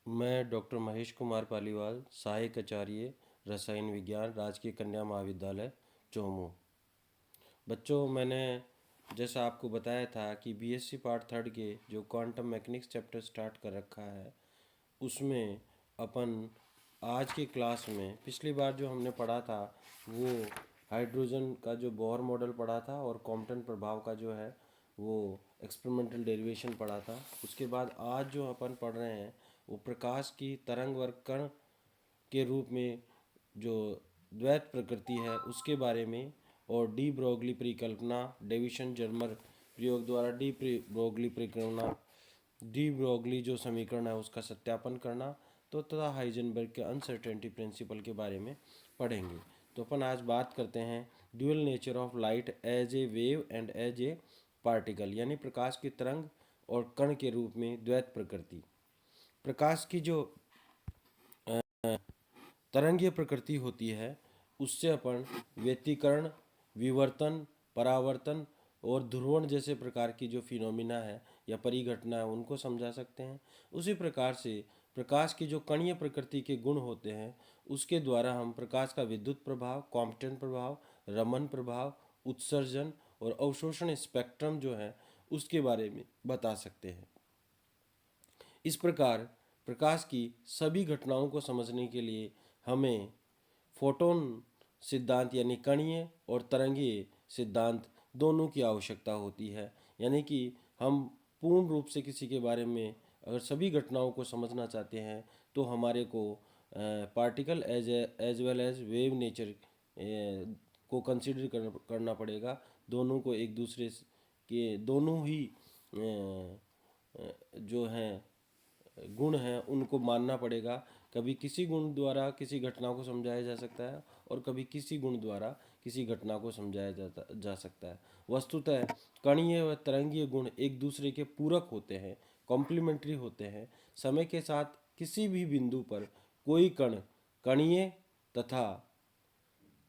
मैं डॉक्टर महेश कुमार पालीवाल, सहायक आचार्य रसायन विज्ञान, राजकीय कन्या महाविद्यालय चोमू। बच्चों, मैंने जैसा आपको बताया था कि बीएससी पार्ट थर्ड के जो क्वांटम मैकेनिक्स चैप्टर स्टार्ट कर रखा है, उसमें अपन आज की क्लास में पिछली बार जो हमने पढ़ा था वो हाइड्रोजन का जो बोहर मॉडल पढ़ा था और कॉम्पटन प्रभाव का जो है वो एक्सपेरिमेंटल डेरिवेशन पढ़ा था। उसके बाद आज जो अपन पढ़ रहे हैं वो प्रकाश की तरंग वर्ग कण के रूप में जो द्वैत प्रकृति है उसके बारे में, और डी ब्रोगली परिकल्पना डेविसन जर्मर प्रयोग द्वारा डी ब्रोगली जो समीकरण है उसका सत्यापन करना, तो तथा हाइजेनबर्ग के अनसर्टेनिटी प्रिंसिपल के बारे में पढ़ेंगे। तो अपन आज बात करते हैं dual nature of light as a wave and as a particle, यानी प्रकाश की तरंग और कण के रूप में द्वैत प्रकृति। प्रकाश की जो तरंगीय प्रकृति होती है उससे अपन व्यतिकरण, विवर्तन, परावर्तन और ध्रुवण जैसे प्रकार की जो फिनोमिना है या परिघटना है उनको समझा सकते हैं। उसी प्रकार से प्रकाश की जो कणीय प्रकृति के गुण होते हैं उसके द्वारा हम प्रकाश का विद्युत प्रभाव, कॉम्पटन प्रभाव, रमन प्रभाव, उत्सर्जन और अवशोषण स्पेक्ट्रम जो है उसके बारे में बता सकते हैं। इस प्रकार प्रकाश की सभी घटनाओं को समझने के लिए हमें फोटोन सिद्धांत यानी कणीय और तरंगीय सिद्धांत दोनों की आवश्यकता होती है। यानी कि हम पूर्ण रूप से किसी के बारे में अगर सभी घटनाओं को समझना चाहते हैं तो हमारे को particle as well as wave nature को कंसिडर करना पड़ेगा। दोनों को एक दूसरे के दोनों ही जो हैं गुण हैं उनको मानना पड़ेगा। कभी किसी गुण द्वारा किसी घटना को समझाया जा सकता है और कभी किसी गुण द्वारा किसी घटना को समझाया जा सकता है। वस्तुतः कणीय व तरंगीय गुण एक दूसरे के पूरक होते हैं, कॉम्प्लीमेंट्री होते हैं। समय के साथ किसी भी बिंदु पर कोई कण कणीय तथा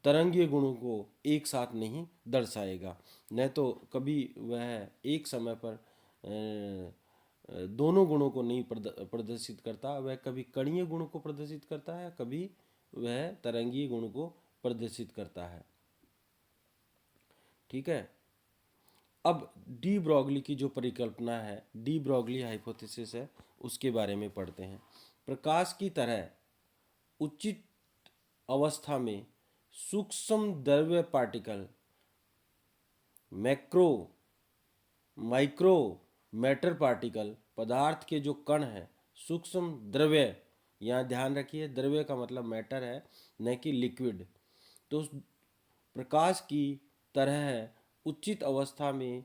तरंगीय गुणों को एक साथ नहीं दर्शाएगा, न तो कभी वह एक समय पर दोनों गुणों को नहीं प्रदर्शित करता। वह कभी कणीय गुण को प्रदर्शित करता है, कभी वह तरंगीय गुण को प्रदर्शित करता है। ठीक है। अब डी ब्रोगली की जो परिकल्पना है, डी ब्रोगली हाइपोथेसिस है, उसके बारे में पढ़ते हैं। प्रकाश की तरह उचित अवस्था में सूक्ष्म द्रव्य particle macro micro matter particle पदार्थ के जो कण हैं, सूक्ष्म द्रव्य, यहाँ ध्यान रखिए द्रव्य का मतलब मैटर है न कि लिक्विड। तो प्रकाश की तरह उचित अवस्था में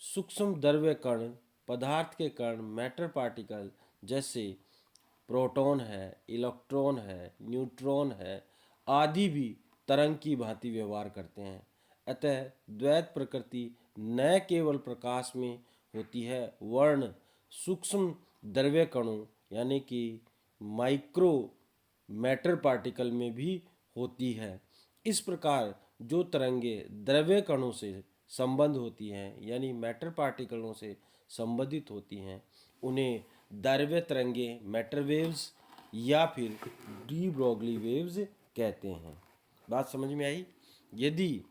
सूक्ष्म द्रव्य कण पदार्थ के कण मैटर पार्टिकल जैसे प्रोटॉन है, इलेक्ट्रॉन है, न्यूट्रॉन है आदि भी तरंग की भांति व्यवहार करते हैं। अतः द्वैत प्रकृति न केवल प्रकाश में होती है वर्ण सूक्ष्म द्रव्य कणों यानी कि माइक्रो मैटर पार्टिकल में भी होती है। इस प्रकार जो तरंगे द्रव्य कणों से संबंध होती हैं यानी मैटर पार्टिकलों से संबंधित होती हैं उन्हें द्रव्य तरंगे मैटर वेव्स या फिर डी ब्रोगली वेव्स कहते हैं। बात समझ में आई? यदि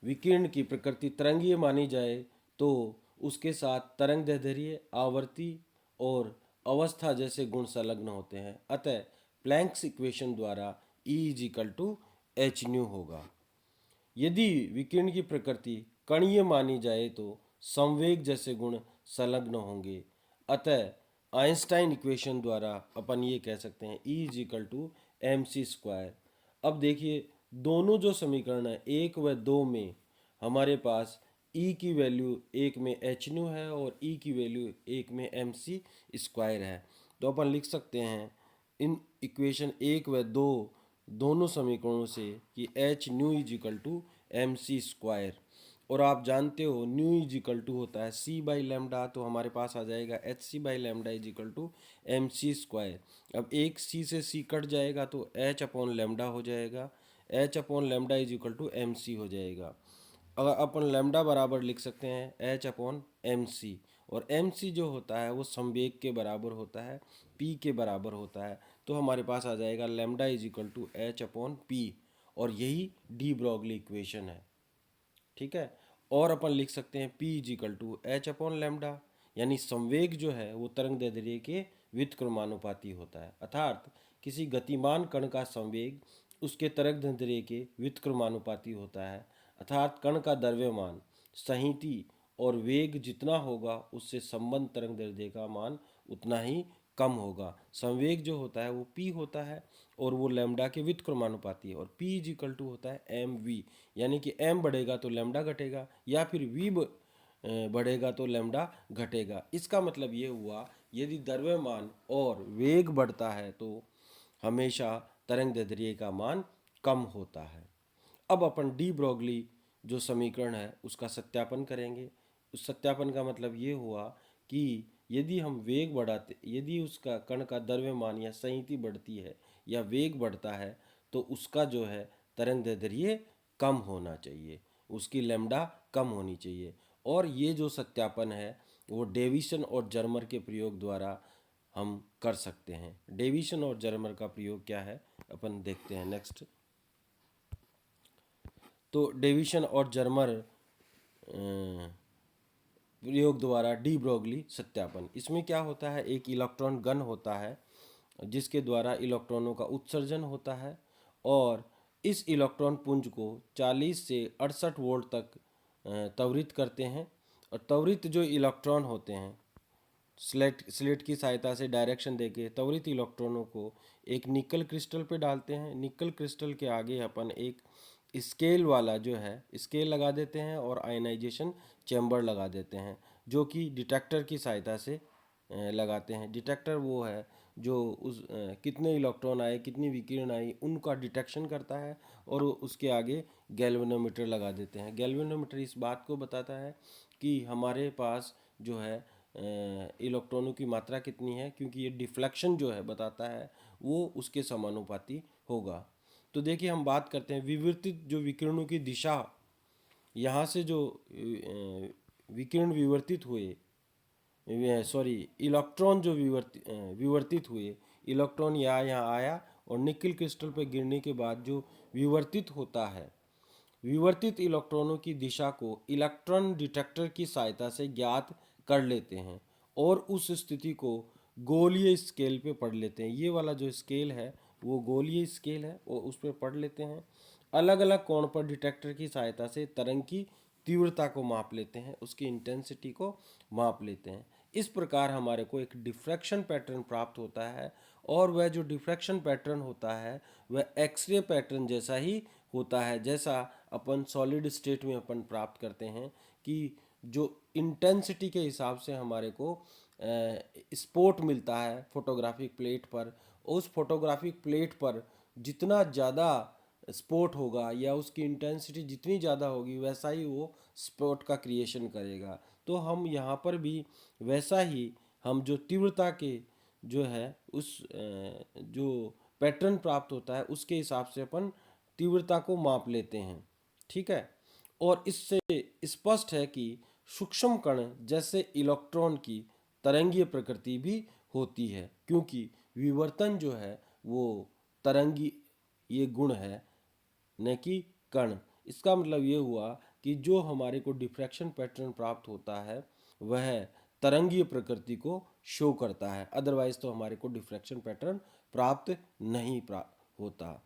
विकिरण की प्रकृति तरंगीय मानी जाए तो उसके साथ तरंगदैर्ध्य, आवर्ती और अवस्था जैसे गुण संलग्न होते हैं। अतः प्लैंक्स इक्वेशन द्वारा E = hν होगा। यदि विकिरण की प्रकृति कणीय मानी जाए तो संवेग जैसे गुण संलग्न होंगे। अतः आइंस्टाइन इक्वेशन द्वारा अपन ये कह सकते हैं E = mc²। अब देखिए दोनों जो समीकरण है 1 व 2 में हमारे पास E की वैल्यू एक में hν है और E की वैल्यू एक में mc² है। तो अपन लिख सकते हैं इन इक्वेशन 1 व 2 दोनों समीकरणों से कि hν = mc²। और आप जानते हो ν होता है c/λ, तो हमारे पास आ जाएगा hc/λ = mc²। अब एक c से c कट जाएगा तो h/λ हो जाएगा, h/λ = mc हो जाएगा। अगर अपन लैम्डा बराबर लिख सकते हैं h/mc और mc जो होता है वो संवेग के बराबर होता है, p के बराबर होता है। तो हमारे पास आ जाएगा lambda is equal to H upon p, और यही डी ब्रॉगली इक्वेशन है। ठीक है, और अपन लिख सकते हैं p is equal to H upon lambda, यानी संवेग जो है वो तरंग दैर्ध्य के व्युत्क्रमानुपाती होता है। अर्थात किसी गतिमान कण का संवेग उसके तरंग दैर्ध्य के व्युत्क्रमानुपाती होता है। अर्थात कण का द्रव्यमान संहति और वेग जितना होगा उससे संबंध तरंग दैर्ध्य का मान उतना ही कम होगा। संवेग जो होता है वो p होता है और वो लैम्डा के व्युत्क्रमानुपाती है, और p इज इक्वल टू होता है एम वी, यानी कि m बढ़ेगा तो लैम्डा घटेगा, या फिर v बढ़ेगा तो लैम्डा घटेगा। इसका मतलब ये हुआ यदि द्रव्यमान और वेग बढ़ता है तो हमेशा तरंग दैर्ध्य का मान कम होता है। अब अपन डी ब्रॉगली जो समीकरण है उसका सत्यापन करेंगे। उस सत्यापन का मतलब ये हुआ कि यदि हम वेग बढ़ाते, यदि उसका कण का द्रव्यमान या संहति बढ़ती है या वेग बढ़ता है तो उसका जो है तरंग दैर्ध्य कम होना चाहिए, उसकी लैम्डा कम होनी चाहिए। और ये जो सत्यापन है वो डेविसन और जर्मर के प्रयोग द्वारा हम कर सकते हैं। डेविसन और जर्मर का प्रयोग क्या है अपन देखते हैं नेक्स्ट। तो डेविसन और जर्मर प्रयोग द्वारा डी ब्रॉगली सत्यापन, इसमें क्या होता है, एक इलेक्ट्रॉन गन होता है जिसके द्वारा इलेक्ट्रॉनों का उत्सर्जन होता है, और इस इलेक्ट्रॉन पुंज को 40 से 68 वोल्ट तक त्वरित करते हैं। और त्वरित जो इलेक्ट्रॉन होते हैं स्लेट की सहायता से डायरेक्शन देके त्वरित इलेक्ट्रॉनों को एक निकल क्रिस्टल पे डालते हैं। निकल क्रिस्टल के आगे अपन एक स्केल वाला जो है स्केल लगा देते हैं और आयनाइजेशन चैम्बर लगा देते हैं, जो कि डिटेक्टर की सहायता से लगाते हैं। डिटेक्टर वो है जो उस कितने इलेक्ट्रॉन आए, कितनी विकिरण आई, उनका डिटेक्शन करता है, और उसके आगे गैल्वेनोमीटर लगा देते हैं। गैल्वेनोमीटर इस बात को बताता है कि हमारे पास जो है इलेक्ट्रॉनों की मात्रा कितनी है, क्योंकि ये डिफ्लेक्शन जो है बताता है वो उसके समानुपाती होगा। तो देखिए हम बात करते हैं विवर्तित जो विकिरणों की दिशा, यहाँ से जो विकिरण विवर्तित हुए, सॉरी इलेक्ट्रॉन जो विवर्तित हुए, इलेक्ट्रॉन यहाँ आया और निकल क्रिस्टल पर गिरने के बाद जो विवर्तित होता है, विवर्तित इलेक्ट्रॉनों की दिशा को इलेक्ट्रॉन डिटेक्टर की सहायता से ज्ञात कर लेते हैं और उस स्थिति को गोलीय स्केल पे पढ़ लेते हैं। ये वाला जो स्केल है वो गोलीय स्केल है और उस पर पढ़ लेते हैं। अलग अलग कोण पर डिटेक्टर की सहायता से तरंग की तीव्रता को माप लेते हैं, उसकी इंटेंसिटी को माप लेते हैं। इस प्रकार हमारे को एक डिफ्रैक्शन पैटर्न प्राप्त होता है, और वह जो डिफ्रैक्शन पैटर्न होता है वह एक्सरे पैटर्न जैसा ही होता है, जैसा अपन सॉलिड स्टेट में अपन प्राप्त करते हैं कि जो इंटेंसिटी के हिसाब से हमारे को स्पॉट मिलता है फोटोग्राफिक प्लेट पर। उस फोटोग्राफिक प्लेट पर जितना ज़्यादा स्पॉट होगा या उसकी इंटेंसिटी जितनी ज़्यादा होगी वैसा ही वो स्पॉट का क्रिएशन करेगा। तो हम यहाँ पर भी वैसा ही हम जो तीव्रता के जो है उस जो पैटर्न प्राप्त होता है उसके हिसाब से अपन तीव्रता को माप लेते हैं। ठीक है, और इससे स्पष्ट है कि सूक्ष्म कण जैसे इलेक्ट्रॉन की तरंगीय प्रकृति भी होती है, क्योंकि विवर्तन जो है वो तरंगी ये गुण है न कि कण। इसका मतलब ये हुआ कि जो हमारे को डिफ्रैक्शन पैटर्न प्राप्त होता है वह तरंगीय प्रकृति को शो करता है, अदरवाइज तो हमारे को डिफ्रैक्शन पैटर्न प्राप्त नहीं होता।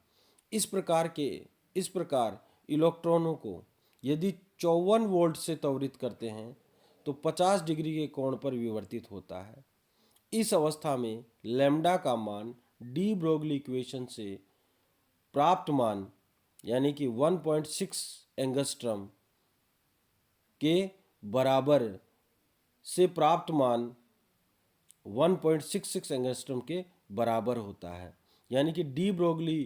इस प्रकार इलेक्ट्रॉनों को यदि 54 वोल्ट से त्वरित करते हैं तो 50 डिग्री के कोण पर विवर्तित होता है। इस अवस्था में लैम्डा का मान डी ब्रोगली इक्वेशन से प्राप्त मान यानी कि 1.6 एंगस्ट्रम के बराबर से प्राप्त मान 1.66 एंगस्ट्रम के बराबर होता है। यानी कि डी ब्रोगली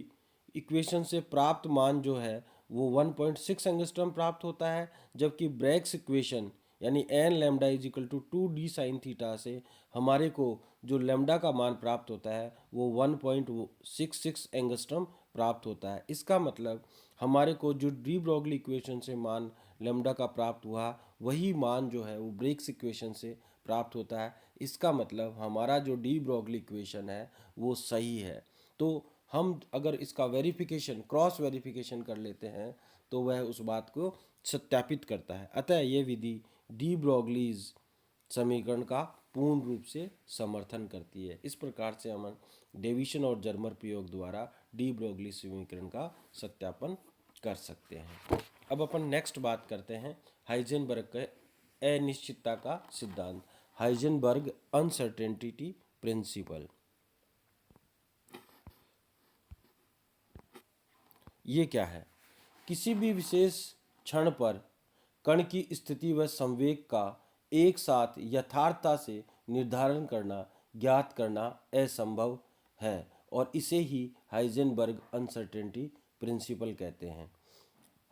इक्वेशन से प्राप्त मान जो है वो 1.6 एंगस्ट्रम प्राप्त होता है, जबकि ब्रैग्स इक्वेशन यानी n lambda is equal to 2d sine theta से हमारे को जो लैम्डा का मान प्राप्त होता है वो 1.66 एंगस्ट्रम प्राप्त होता है। इसका मतलब हमारे को जो डी ब्रोगली इक्वेशन से मान लैम्डा का प्राप्त हुआ वही मान जो है वो ब्रैग्स इक्वेशन से प्राप्त होता है, इसका मतलब हमारा जो डी ब्रोगली इक्वेशन है वो सही है। तो हम अगर इसका वेरिफिकेशन, क्रॉस वेरिफिकेशन कर लेते हैं तो वह उस बात को सत्यापित करता है। अतः ये विधि डी ब्रोगलीज समीकरण का पूर्ण रूप से समर्थन करती है। इस प्रकार से हम डेविशन और जर्मर प्रयोग द्वारा डी ब्रोगली समीकरण का सत्यापन कर सकते हैं। अब अपन नेक्स्ट बात करते हैं हाइजेनबर्ग के अनिश्चितता का सिद्धांत, हाइजेनबर्ग अनसर्टेनिटी प्रिंसिपल। ये क्या है? किसी भी विशेष क्षण पर कण की स्थिति व संवेग का एक साथ यथार्थता से निर्धारण करना, ज्ञात करना असंभव है और इसे ही हाइजेनबर्ग अनसर्टेनिटी प्रिंसिपल कहते हैं।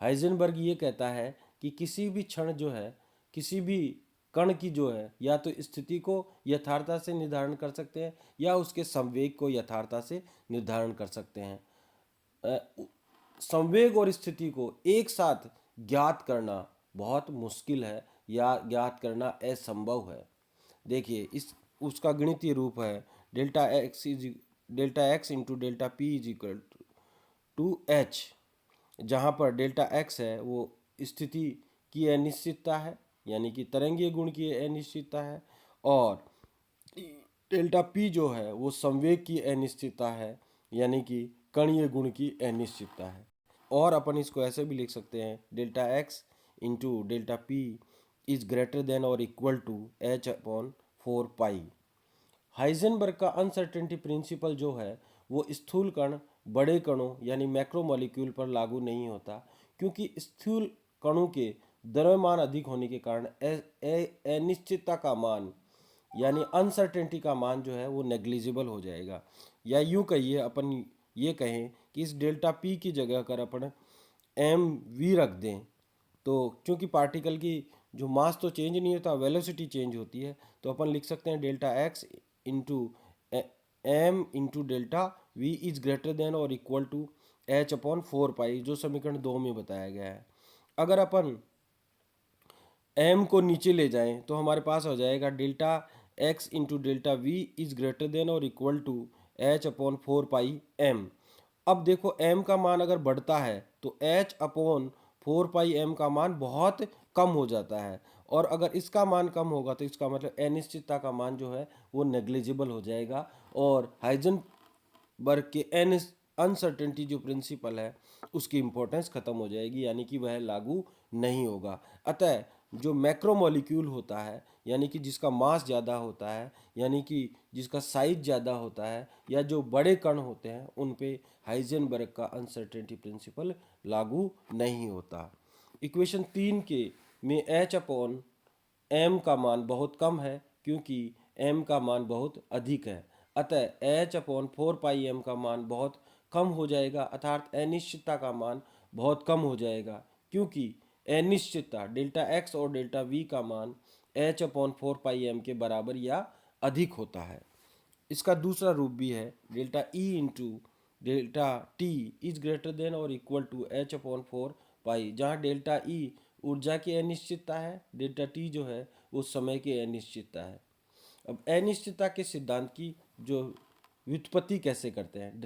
हाइजेनबर्ग ये कहता है कि किसी भी क्षण जो है, किसी भी कण की जो है, या तो स्थिति को यथार्थता से निर्धारण कर सकते हैं या उसके संवेग को यथार्थता से निर्धारण कर सकते हैं। संवेग और स्थिति को एक साथ ज्ञात करना बहुत मुश्किल है या ज्ञात करना असंभव है। देखिए, इस उसका गणितीय रूप है delta x into delta P is equal to h, जहाँ पर डेल्टा एक्स है वो स्थिति की अनिश्चितता है, यानी कि तरंगीय गुण की अनिश्चितता है, और डेल्टा पी जो है वो संवेग की अनिश्चितता है, यानी कि कणीय गुण की अनिश्चितता है। और अपन इसको ऐसे भी लिख सकते हैं, delta x into delta P is greater than और equal to H upon 4 pi. Heisenberg का अनसर्टेनिटी प्रिंसिपल जो है वो स्थूल कण बड़े कणों यानी मैक्रोमोलिक्यूल पर लागू नहीं होता, क्योंकि स्थूल कणों के द्रव्यमान अधिक होने के कारण अनिश्चितता का मान यानी अनसर्टेनिटी का मान जो है वो नेग्लिजिबल हो जाएगा। या यूँ कहिए, अपन ये कहें कि इस डेल्टा पी की जगह अगर अपन एम वी रख दें, तो क्योंकि पार्टिकल की जो मास तो चेंज नहीं होता, वेलोसिटी चेंज होती है, तो अपन लिख सकते हैं delta x into m into delta we is greater than और equal to H upon 4 pi, जो समीकरण 2 में बताया गया है। अगर अपन एम को नीचे ले जाएं तो हमारे पास हो जाएगा delta x into delta we is greater than और equal to H upon 4 pi M. अब देखो, एम का मान अगर बढ़ता है तो एच अपॉन 4 पाई एम का मान बहुत कम हो जाता है, और अगर इसका मान कम होगा तो इसका मतलब अनिश्चितता का मान जो है वो नेग्लिजिबल हो जाएगा, और हाइजेनबर्ग के अनसर्टेनिटी जो प्रिंसिपल है उसकी इंपॉर्टेंस खत्म हो जाएगी, यानी कि वह लागू नहीं होगा। अतः जो मैक्रोमोलिक्यूल होता है, यानी कि जिसका मास ज़्यादा होता है, यानी कि जिसका साइज ज़्यादा होता है, या जो बड़े कण होते हैं, उन पे हाइजेनबर्ग का अनसर्टेनिटी प्रिंसिपल लागू नहीं होता। इक्वेशन 3 के में एच अपॉन एम का मान बहुत कम है, क्योंकि एम का मान बहुत अधिक है। अतः एच अपॉन 4 पाई एम का मान बहुत कम हो जाएगा, अर्थात अनिश्चितता का मान बहुत कम हो जाएगा, क्योंकि अनिश्चितता डेल्टा एक्स और डेल्टा वी का मान एच अपॉन 4 पाई एम के बराबर या अधिक होता है। इसका दूसरा रूप भी है delta E into delta t is greater than और इक्वल टू एच अपॉन 4 पाई, जहाँ डेल्टा ई ऊर्जा की अनिश्चितता है, डेल्टा टी जो है वो समय की अनिश्चितता है। अब अनिश्चितता के सिद्धांत की जो व्युत्पत्ति कैसे करते हैं,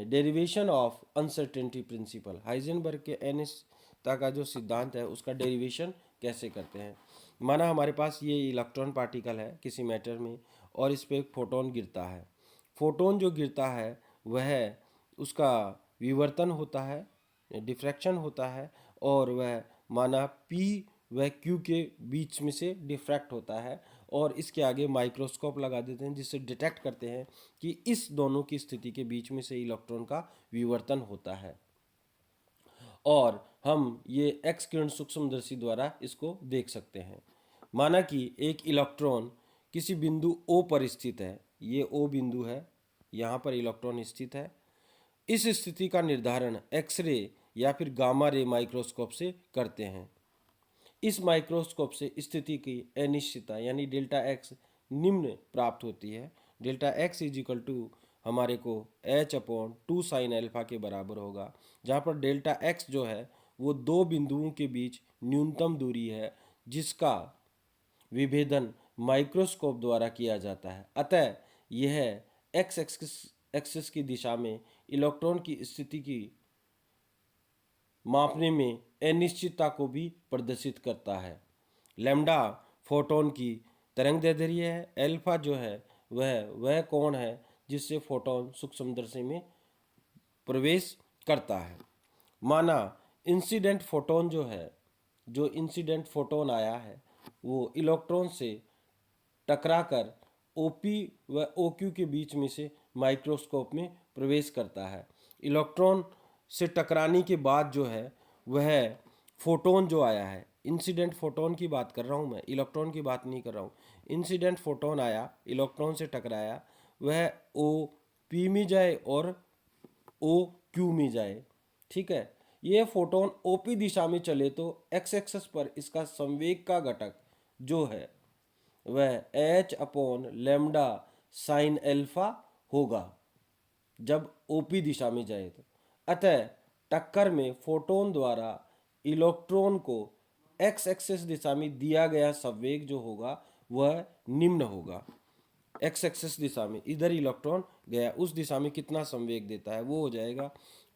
derivation of uncertainty principle, Heisenberg के अनिश्चितता का जो सिद्धांत है उसका डेरिवेशन कैसे करते हैं। माना हमारे पास ये इलेक्ट्रॉन पार्टिकल है किसी मैटर में, और इस पर एक फोटोन गिरता है। फोटोन जो गिरता है वह उसका विवर्तन होता है, डिफ्रैक्शन होता है, और वह माना पी व क्यू के बीच में से डिफ्रैक्ट होता है, और इसके आगे माइक्रोस्कोप लगा देते हैं जिससे डिटेक्ट करते हैं कि इस दोनों की स्थिति के बीच में से इलेक्ट्रॉन का विवर्तन होता है, और हम ये एक्स किरण सूक्ष्मदर्शी द्वारा इसको देख सकते हैं। माना कि एक इलेक्ट्रॉन किसी बिंदु ओ पर स्थित है, ये ओ बिंदु है, यहाँ पर इलेक्ट्रॉन स्थित है। इस स्थिति का निर्धारण एक्सरे या फिर गामा रे माइक्रोस्कोप से करते हैं। इस माइक्रोस्कोप से स्थिति की अनिश्चितता यानी डेल्टा एक्स निम्न प्राप्त होती है। Delta x is equal to हमारे को एच अपॉन 2 sin अल्फा के बराबर होगा, जहाँ पर डेल्टा एक्स जो है वो दो बिंदुओं के बीच न्यूनतम दूरी है जिसका विभेदन माइक्रोस्कोप द्वारा किया जाता है। अतः यह एक्स एक्सिस की दिशा में इलेक्ट्रॉन की स्थिति की मापने में अनिश्चितता को भी प्रदर्शित करता है। लैम्डा फोटोन की तरंग दैर्ध्य है। अल्फा जो है वह कोण है जिससे फोटोन सूक्ष्मदर्शी में प्रवेश करता है। माना इंसिडेंट फोटोन जो इंसिडेंट फोटोन आया है वो इलेक्ट्रॉन से टकराकर ओपी व ओक्यू के बीच में से माइक्रोस्कोप में प्रवेश करता है। इलेक्ट्रॉन से टकराने के बाद जो है वह फोटोन जो आया है, इंसिडेंट फोटोन की बात कर रहा हूँ मैं, इलेक्ट्रॉन की बात नहीं कर रहा हूँ। इंसिडेंट फोटोन आया, इलेक्ट्रॉन से टकराया, वह ओ पी में जाए और ओ क्यू में जाए। ठीक है, ये फोटोन ओपी दिशा में चले तो एक्स एक्सिस पर इसका संवेग का घटक जो है वह H upon lambda sine alpha होगा जब ओपी दिशा में जाए तो। अतः टक्कर में फोटोन द्वारा इलेक्ट्रॉन को एक्स एक्सिस दिशा में दिया गया संवेग जो होगा वह निम्न होगा। एक्स एक्सिस दिशा में इधर इलेक्ट्रॉन गया, उस दिशा में कितना संवेग देता है वो हो जाएगा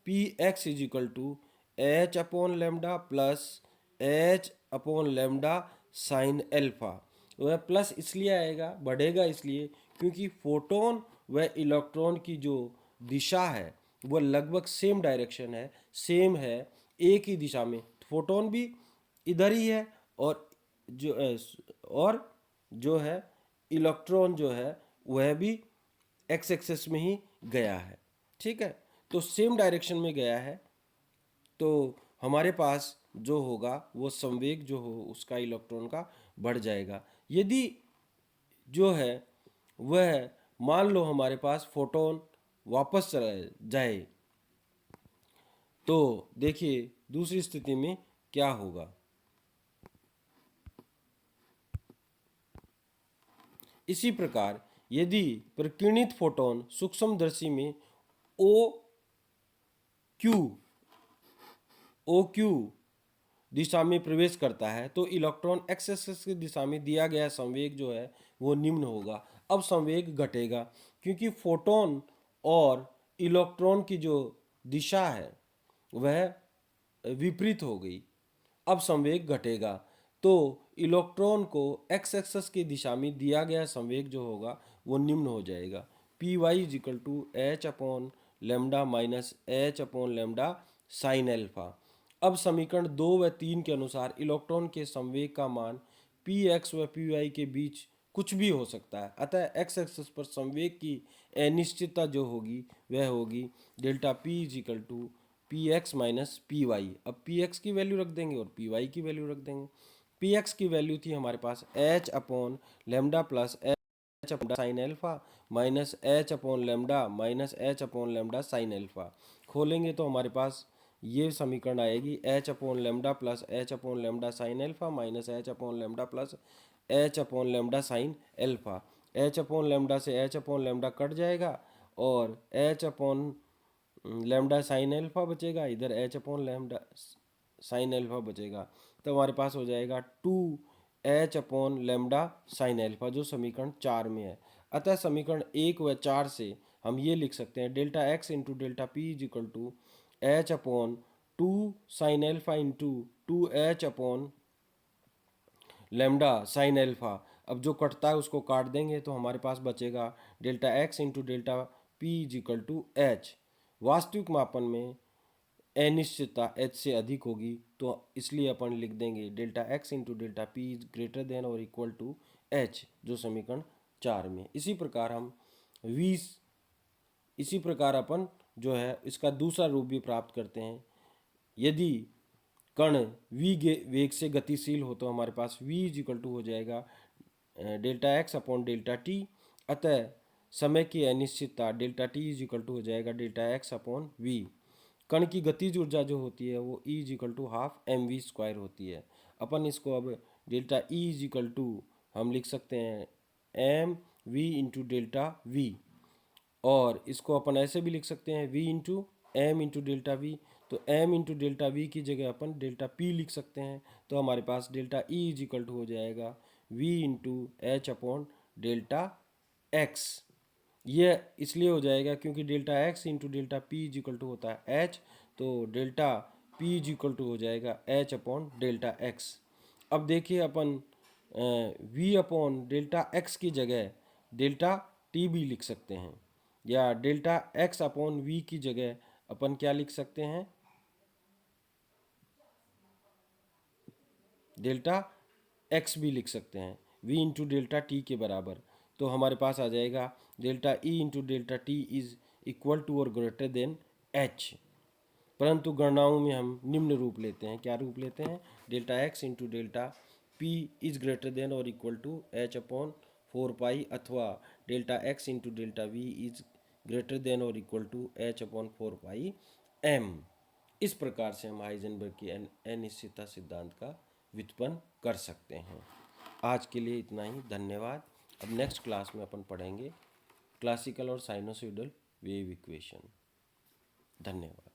p x is equal to H upon lambda plus H upon lambda sine alpha. वह प्लस इसलिए आएगा, बढ़ेगा इसलिए क्योंकि फोटोन व इलेक्ट्रॉन की जो दिशा है वह लगभग सेम डायरेक्शन है, सेम है, एक ही दिशा में। फोटोन भी इधर ही है और जो है इलेक्ट्रॉन जो है वह भी एक्स एक्सिस में ही गया है। ठीक है, तो सेम डायरेक्शन में गया है तो हमारे पास जो होगा वो संवेग जो हो उसका इलेक्ट्रॉन का बढ़ जाएगा। यदि जो है वह मान लो हमारे पास फोटोन वापस चला जाए तो देखिए दूसरी स्थिति में क्या होगा। इसी प्रकार यदि प्रकीर्णित फोटोन सूक्ष्मदर्शी में ओ क्यू दिशा में प्रवेश करता है तो इलेक्ट्रॉन एक्स एक्सिस की दिशा में दिया गया संवेग जो है वो निम्न होगा। अब संवेग घटेगा क्योंकि फोटोन और इलेक्ट्रॉन की जो दिशा है वह विपरीत हो गई। अब संवेग घटेगा तो इलेक्ट्रॉन को एक्स एक्सिस की दिशा में दिया गया संवेग जो होगा वो निम्न हो जाएगा p y is equal to H upon lambda minus H upon lambda sine alpha. अब समीकरण 2 व 3 के अनुसार इलेक्ट्रॉन के संवेग का मान पी एक्स व पी वाई के बीच कुछ भी हो सकता है। अतः एक्स एक्सिस पर संवेग की अनिश्चितता जो होगी वह होगी delta P is equal to p x minus p y. अब पी एक्स की वैल्यू रख देंगे और पी वाई की वैल्यू रख देंगे। पी एक्स की वैल्यू थी हमारे पास H upon lambda plus H upon sine alpha minus H upon lambda minus H upon lambda sine alpha. खोलेंगे तो हमारे पास ये समीकरण आएगी H upon lambda plus H upon lambda sine alpha minus H upon lambda plus H upon lambda sine alpha. H upon lambda से H upon lambda cut जाएगा और H upon lambda sine alpha बचेगा, इधर H upon lambda sine alpha बचेगा। तो हमारे पास हो जाएगा 2 h upon lambda sine alpha जो समीकरण 4 में है। अतः समीकरण 1 व 4 से हम ये लिख सकते हैं delta x into delta P is equal to H upon 2 sine alpha into 2 h upon lambda sine alpha. अब जो कटता है उसको काट देंगे तो हमारे पास बचेगा delta x into delta P is equal to h. वास्तविक मापन में अनिश्चितता एच से अधिक होगी तो इसलिए अपन लिख देंगे delta x into delta P is greater than और इक्वल टू एच जो समीकरण 4 में। इसी प्रकार अपन जो है इसका दूसरा रूप भी प्राप्त करते हैं। यदि कण v वेग से गतिशील हो तो हमारे पास v इज इक्वल टू हो जाएगा delta x upon delta t. अतः समय की अनिश्चितता delta t is equal to हो जाएगा डेल्टा एक्स अपॉन वी। कण की गतिज ऊर्जा जो होती है वो E is equal to half m v square होती है। अपन इसको अब delta E is equal to हम लिख सकते हैं m v into delta v और इसको अपन ऐसे भी लिख सकते हैं v into m into delta v. तो m इंटू डेल्टा वी की जगह अपन डेल्टा p लिख सकते हैं। तो हमारे पास delta E is equal to हो जाएगा V into H upon delta X. यह इसलिए हो जाएगा क्योंकि delta x into delta P is equal to होता है एच, तो delta P is equal to हो जाएगा एच अपॉन डेल्टा एक्स। अब देखिए अपन वी अपॉन डेल्टा एक्स की जगह डेल्टा टी भी लिख सकते हैं, या डेल्टा एक्स अपॉन वी की जगह अपन क्या लिख सकते हैं, डेल्टा एक्स भी लिख सकते हैं, वी इंटू डेल्टा टी के बराबर। तो हमारे पास आ जाएगा delta E into delta t is equal to और ग्रेटर देन एच। परंतु गणनाओं में हम निम्न रूप लेते हैं, क्या रूप लेते हैं, delta x into delta P is greater than और equal to H upon 4 pi, अथवा delta x into delta we is greater than और equal to H upon 4 pi M. इस प्रकार से हम हाइजेनबर्ग की अनिश्चितता सिद्धांत का व्युत्पन्न कर सकते हैं। आज के लिए इतना ही, धन्यवाद। अब नेक्स्ट क्लास में अपन पढ़ेंगे क्लासिकल और साइनोसॉइडल वेव इक्वेशन। धन्यवाद।